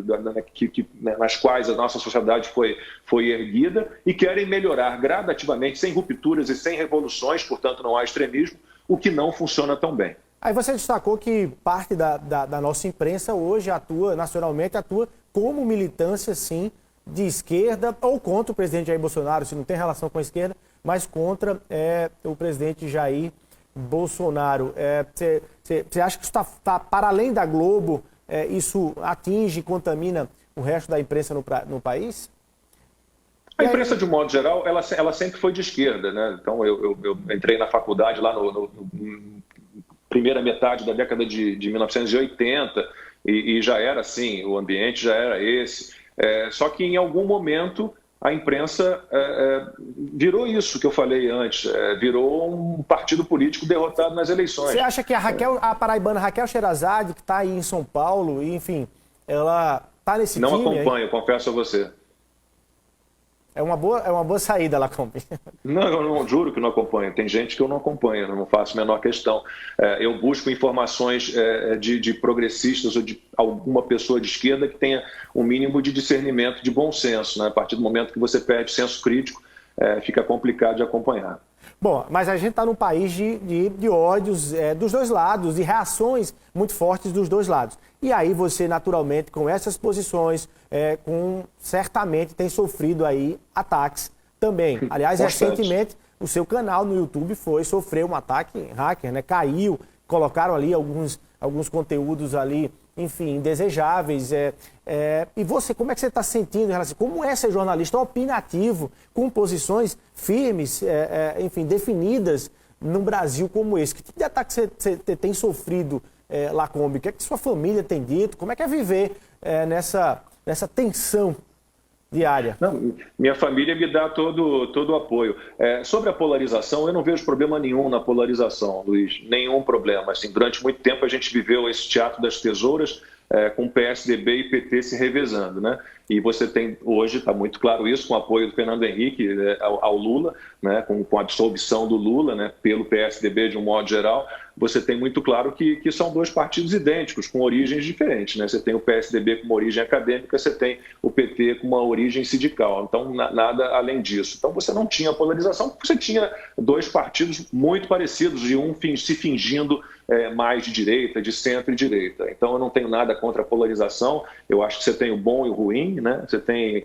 nas quais a nossa sociedade foi erguida, e querem melhorar gradativamente, sem rupturas e sem revoluções, portanto não há extremismo, o que não funciona tão bem. Aí você destacou que parte da nossa imprensa hoje nacionalmente atua como militância, sim, de esquerda ou contra o presidente Jair Bolsonaro, se não tem relação com a esquerda, mas contra o presidente Jair Bolsonaro. Você acha que isso está para além da Globo? Isso atinge e contamina o resto da imprensa no país? A imprensa, de um modo geral, ela sempre foi de esquerda, né? Então, eu entrei na faculdade lá no primeira metade da década de 1980 e já era assim, o ambiente já era esse. Só que, em algum momento, a imprensa virou isso que eu falei antes, virou um partido político derrotado nas eleições. Você acha que a paraibana Raquel Sherazade, que está aí em São Paulo, enfim, ela está nesse time? Não acompanho, confesso a você. É uma boa saída, ela compra. Não, eu não juro que não acompanho. Tem gente que eu não acompanho, eu não faço a menor questão. Eu busco informações de progressistas ou de alguma pessoa de esquerda que tenha um mínimo de discernimento, de bom senso, né? A partir do momento que você perde senso crítico, fica complicado de acompanhar. Bom, mas a gente está num país de ódios dos dois lados, de reações muito fortes dos dois lados. E aí você, naturalmente, com essas posições, certamente tem sofrido aí ataques também. Aliás, recentemente, o seu canal no YouTube sofreu um ataque hacker, né? Caiu, colocaram ali alguns conteúdos ali, enfim, indesejáveis. E você, como é que você está sentindo em relação? Como é ser jornalista opinativo, com posições firmes, enfim, definidas num Brasil como esse? Que tipo de ataque você tem sofrido, Lacombe? O que é que sua família tem dito? Como é que é viver nessa tensão diária? Não, minha família me dá todo o apoio. Sobre a polarização, eu não vejo problema nenhum na polarização, Luiz. Nenhum problema. Assim, durante muito tempo a gente viveu esse teatro das tesouras, com PSDB e PT se revezando, né? E você tem, hoje, está muito claro isso, com o apoio do Fernando Henrique ao Lula, né? Com a absolvição do Lula, né? Pelo PSDB de um modo geral, você tem muito claro que são dois partidos idênticos, com origens diferentes, né? Você tem o PSDB com uma origem acadêmica, você tem o PT com uma origem sindical, então nada além disso. Então você não tinha polarização, porque você tinha dois partidos muito parecidos, de um se fingindo mais de direita, de centro-direita. Então eu não tenho nada contra a polarização, eu acho que você tem o bom e o ruim, né? Você tem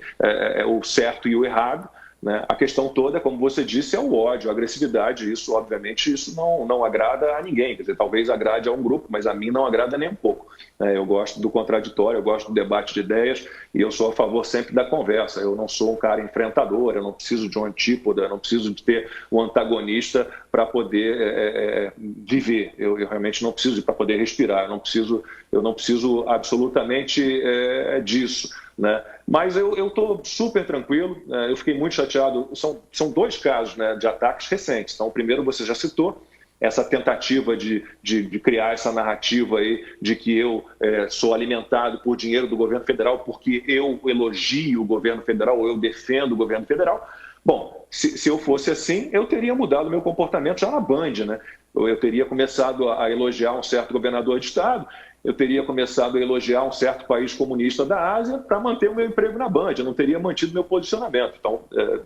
o certo e o errado, né? A questão toda, como você disse, é o ódio, a agressividade. Isso, obviamente, isso não agrada a ninguém. Quer dizer, talvez agrade a um grupo, mas a mim não agrada nem um pouco. Eu gosto do contraditório, eu gosto do debate de ideias e eu sou a favor sempre da conversa. Eu não sou um cara enfrentador, eu não preciso de um antípoda, eu não preciso de ter um antagonista para poder viver. Eu realmente não preciso para poder respirar, eu não preciso absolutamente disso, né? Mas eu estou super tranquilo, eu fiquei muito chateado. São 2 casos, né, de ataques recentes. Então, o primeiro você já citou, essa tentativa de criar essa narrativa aí de que eu sou alimentado por dinheiro do governo federal porque eu elogio o governo federal ou eu defendo o governo federal. Bom, se eu fosse assim, eu teria mudado meu comportamento já na Band, né? Eu teria começado a elogiar um certo governador de estado, eu teria começado a elogiar um certo país comunista da Ásia para manter o meu emprego na Band, eu não teria mantido meu posicionamento. Então,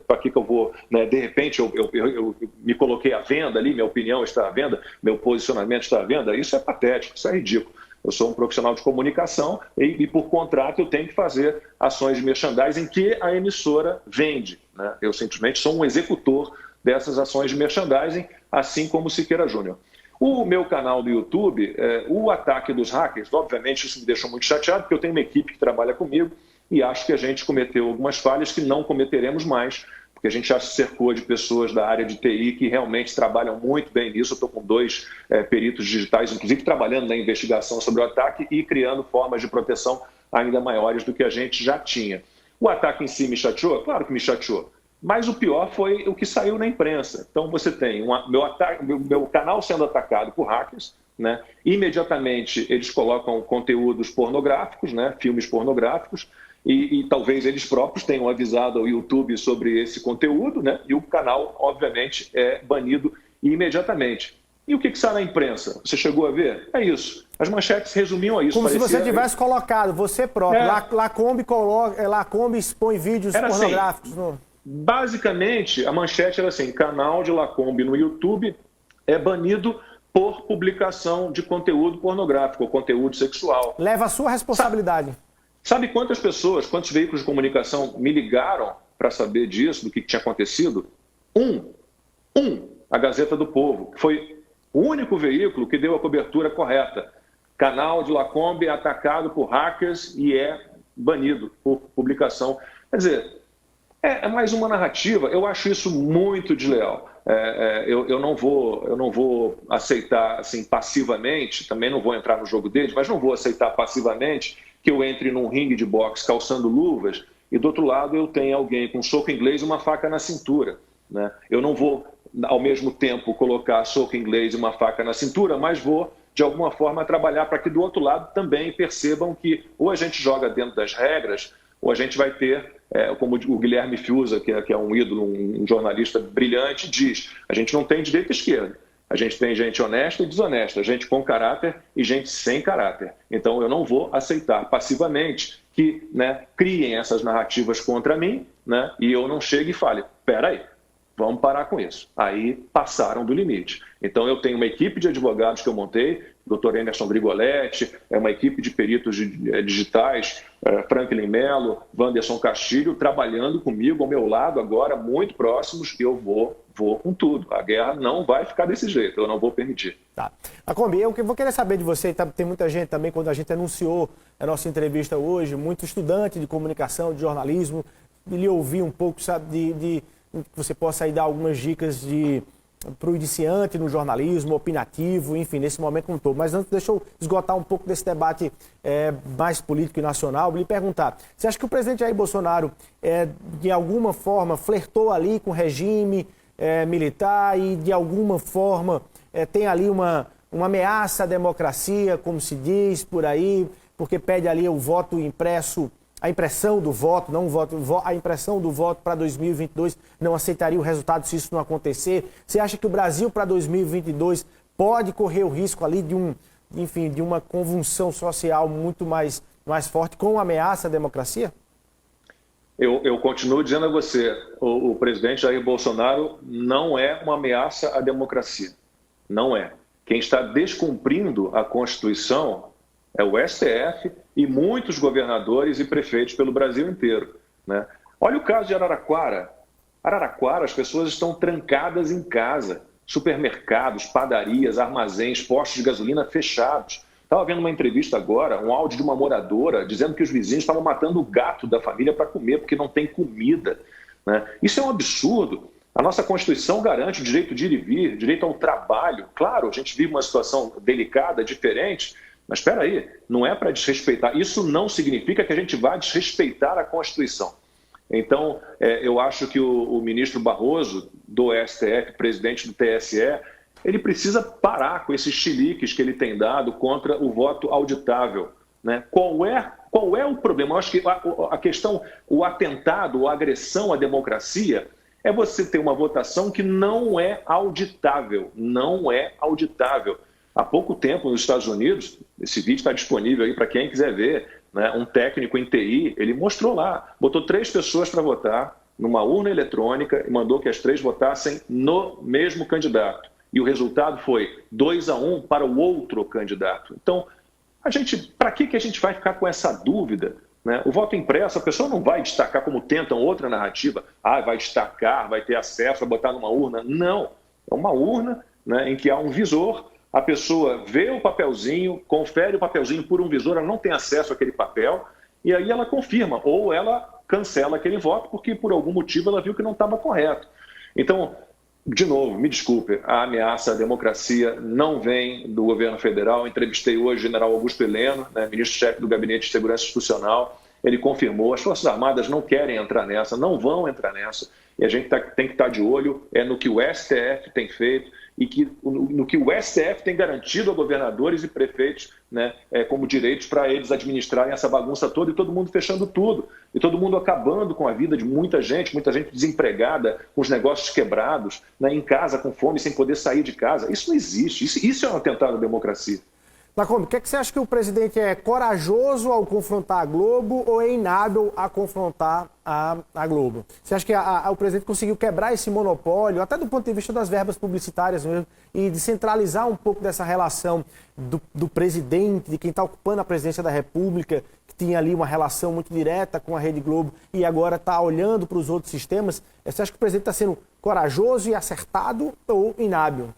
para que eu vou, né? De repente, eu me coloquei à venda ali, minha opinião está à venda, meu posicionamento está à venda, isso é patético, isso é ridículo. Eu sou um profissional de comunicação e por contrato, eu tenho que fazer ações de merchandising que a emissora vende, né? Eu simplesmente sou um executor dessas ações de merchandising, assim como o Siqueira Júnior. O meu canal do YouTube, o ataque dos hackers, obviamente isso me deixou muito chateado, porque eu tenho uma equipe que trabalha comigo e acho que a gente cometeu algumas falhas que não cometeremos mais, porque a gente já se cercou de pessoas da área de TI que realmente trabalham muito bem nisso. Eu estou com 2 peritos digitais, inclusive trabalhando na investigação sobre o ataque e criando formas de proteção ainda maiores do que a gente já tinha. O ataque em si me chateou? Claro que me chateou. Mas o pior foi o que saiu na imprensa. Então você tem meu canal sendo atacado por hackers, né? Imediatamente eles colocam conteúdos pornográficos, né? Filmes pornográficos, e talvez eles próprios tenham avisado ao YouTube sobre esse conteúdo, né? E o canal, obviamente, é banido imediatamente. E o que sai na imprensa? Você chegou a ver? É isso. As manchetes resumiam a isso. Como se você tivesse colocado, você próprio. Lacombe expõe vídeos pornográficos. Assim, basicamente, a manchete era assim: canal de Lacombe no YouTube é banido por publicação de conteúdo pornográfico ou conteúdo sexual. Leva a sua responsabilidade. Sabe quantas pessoas, quantos veículos de comunicação me ligaram para saber disso, do que tinha acontecido? A Gazeta do Povo, que foi o único veículo que deu a cobertura correta. Canal de Lacombe é atacado por hackers e é banido por publicação. Quer dizer, é mais uma narrativa. Eu acho isso muito desleal. Eu não vou aceitar assim, passivamente, também não vou entrar no jogo deles, mas não vou aceitar passivamente que eu entre num ringue de boxe calçando luvas e do outro lado eu tenha alguém com soco inglês e uma faca na cintura, né? Eu não vou, ao mesmo tempo, colocar soco inglês e uma faca na cintura, mas vou, de alguma forma, trabalhar para que do outro lado também percebam que ou a gente joga dentro das regras ou a gente vai ter, como o Guilherme Fiuza, que é um ídolo, um jornalista brilhante, diz, a gente não tem direita e esquerda. A gente tem gente honesta e desonesta, gente com caráter e gente sem caráter. Então, eu não vou aceitar passivamente que, né, criem essas narrativas contra mim, né, e eu não chegue e fale, espera aí, vamos parar com isso. Aí passaram do limite. Então, eu tenho uma equipe de advogados que eu montei, Dr. Emerson Grigoletti, uma equipe de peritos digitais, Franklin Mello, Wanderson Castilho, trabalhando comigo ao meu lado agora, muito próximos, e eu vou com tudo. A guerra não vai ficar desse jeito, eu não vou permitir. Tá. Lacombe, eu vou querer saber de você, tem muita gente também, quando a gente anunciou a nossa entrevista hoje, muito estudante de comunicação, de jornalismo, lhe ouvir um pouco, sabe, que você possa aí dar algumas dicas para o iniciante no jornalismo, opinativo, enfim, nesse momento como todo. Mas antes, deixa eu esgotar um pouco desse debate mais político e nacional, lhe perguntar, você acha que o presidente Jair Bolsonaro, de alguma forma, flertou ali com o regime militar e, de alguma forma, tem ali uma ameaça à democracia, como se diz por aí, porque pede ali o voto impresso, a impressão do voto, não o voto, a impressão do voto para 2022, não aceitaria o resultado se isso não acontecer? Você acha que o Brasil para 2022 pode correr o risco ali de uma convulsão social muito mais forte com ameaça à democracia? Eu continuo dizendo a você, o presidente Jair Bolsonaro não é uma ameaça à democracia. Não é. Quem está descumprindo a Constituição é o STF e muitos governadores e prefeitos pelo Brasil inteiro, né? Olha o caso de Araraquara. Araraquara, as pessoas estão trancadas em casa. Supermercados, padarias, armazéns, postos de gasolina fechados. Estava vendo uma entrevista agora, um áudio de uma moradora, dizendo que os vizinhos estavam matando o gato da família para comer, porque não tem comida, né? Isso é um absurdo. A nossa Constituição garante o direito de ir e vir, direito ao trabalho. Claro, a gente vive uma situação delicada, diferente, mas espera aí, não é para desrespeitar. Isso não significa que a gente vá desrespeitar a Constituição. Então, eu acho que o ministro Barroso, do STF, presidente do TSE, ele precisa parar com esses chiliques que ele tem dado contra o voto auditável, né? Qual é o problema? Eu acho que a questão, o atentado, a agressão à democracia é você ter uma votação que não é auditável, não é auditável. Há pouco tempo, nos Estados Unidos, esse vídeo está disponível aí para quem quiser ver, né? Um técnico em TI, ele mostrou lá, botou 3 pessoas para votar numa urna eletrônica e mandou que as 3 votassem no mesmo candidato. E o resultado foi 2-1 para o outro candidato. Então, para que a gente vai ficar com essa dúvida, né? O voto impresso, a pessoa não vai destacar como tentam outra narrativa. Vai destacar, vai ter acesso a botar numa urna. Não, é uma urna, né, em que há um visor, a pessoa vê o papelzinho, confere o papelzinho por um visor, ela não tem acesso àquele papel, e aí ela confirma, ou ela cancela aquele voto, porque por algum motivo ela viu que não estava correto. Então, de novo, me desculpe, a ameaça à democracia não vem do governo federal. Eu entrevistei hoje o general Augusto Heleno, né, ministro-chefe do Gabinete de Segurança Institucional. Ele confirmou, as Forças Armadas não querem entrar nessa, não vão entrar nessa. E a gente tem que estar de olho no que o STF tem feito e no que o STF tem garantido a governadores e prefeitos, né, como direitos para eles administrarem essa bagunça toda, e todo mundo fechando tudo, e todo mundo acabando com a vida de muita gente desempregada, com os negócios quebrados, né, em casa com fome, sem poder sair de casa. Isso não existe, isso é um atentado à democracia. Lacombe, o que você acha, que o presidente é corajoso ao confrontar a Globo ou é inábil a confrontar a Globo? Você acha que o presidente conseguiu quebrar esse monopólio, até do ponto de vista das verbas publicitárias mesmo, e descentralizar um pouco dessa relação do presidente, de quem está ocupando a presidência da República, que tinha ali uma relação muito direta com a Rede Globo e agora está olhando para os outros sistemas? Você acha que o presidente está sendo corajoso e acertado ou inábil?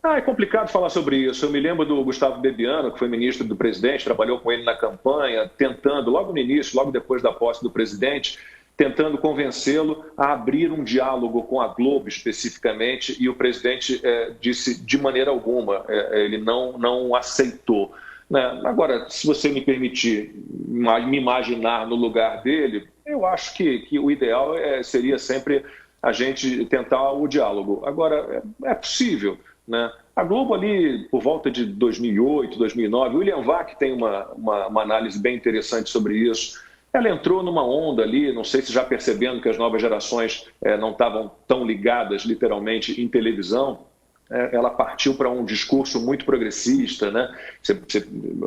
É complicado falar sobre isso. Eu me lembro do Gustavo Bebiano, que foi ministro do presidente, trabalhou com ele na campanha, tentando, logo no início, logo depois da posse do presidente, tentando convencê-lo a abrir um diálogo com a Globo especificamente, e o presidente disse de maneira alguma, ele não aceitou. Né? Agora, se você me permitir me imaginar no lugar dele, eu acho que o ideal seria sempre a gente tentar o diálogo. Agora, é possível, né? A Globo ali, por volta de 2008, 2009, o William Vac tem uma análise bem interessante sobre isso. Ela entrou numa onda ali, não sei se já percebendo que as novas gerações não estavam tão ligadas, literalmente, em televisão. Ela partiu para um discurso muito progressista, né?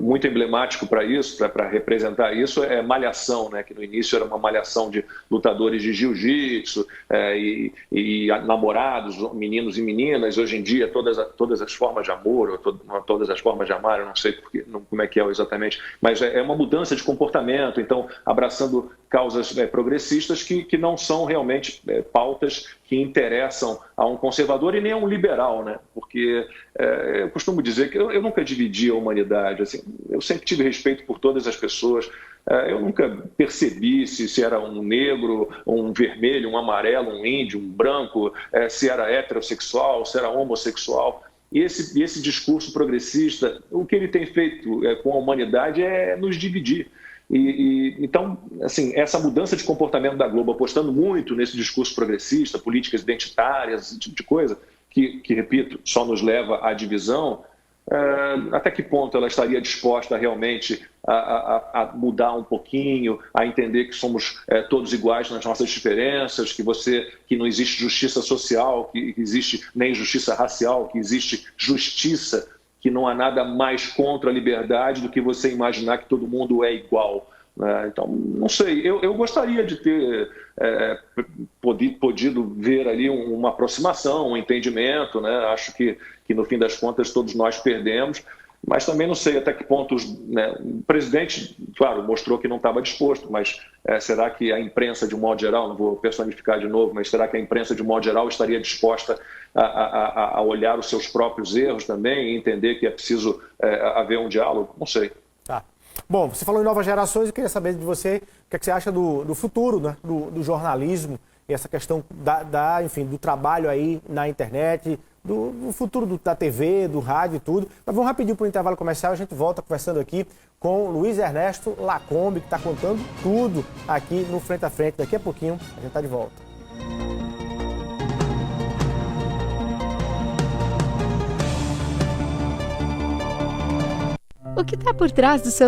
Muito emblemático para isso, para representar isso, é Malhação, né? Que no início era uma malhação de lutadores de jiu-jitsu e namorados, meninos e meninas. Hoje em dia, todas as formas de amor, ou todas as formas de amar, eu não sei como é que é exatamente, mas é uma mudança de comportamento, então abraçando causas progressistas que não são realmente pautas que interessam a um conservador e nem a um liberal, né? Porque eu costumo dizer que eu nunca dividi a humanidade. Assim, eu sempre tive respeito por todas as pessoas. Eu nunca percebi se era um negro, um vermelho, um amarelo, um índio, um branco, se era heterossexual, se era homossexual. E esse discurso progressista, o que ele tem feito com a humanidade é nos dividir. Então, assim, essa mudança de comportamento da Globo, apostando muito nesse discurso progressista, políticas identitárias, esse tipo de coisa, que repito, só nos leva à divisão, até que ponto ela estaria disposta realmente a mudar um pouquinho, a entender que somos todos iguais nas nossas diferenças, que não existe justiça social, que existe nem justiça racial, que existe justiça, que não há nada mais contra a liberdade do que você imaginar que todo mundo é igual. Então, não sei, eu gostaria de ter podido ver ali uma aproximação, um entendimento, né? Acho que no fim das contas todos nós perdemos, Mas também não sei até que ponto o presidente, claro, mostrou que não estava disposto, mas será que a imprensa, de um modo geral, não vou personificar de novo, mas será que a imprensa, de um modo geral, estaria disposta a olhar os seus próprios erros também e entender que é preciso haver um diálogo? Não sei. Tá. Bom, você falou em novas gerações, eu queria saber de você o que, é que você acha do futuro, né, do jornalismo e essa questão enfim, do trabalho aí na internet, do futuro da TV, do rádio e tudo. Mas vamos rapidinho para o intervalo comercial, a gente volta conversando aqui com o Luiz Ernesto Lacombe, que está contando tudo aqui no Frente a Frente. Daqui a pouquinho a gente está de volta. O que está por trás do seu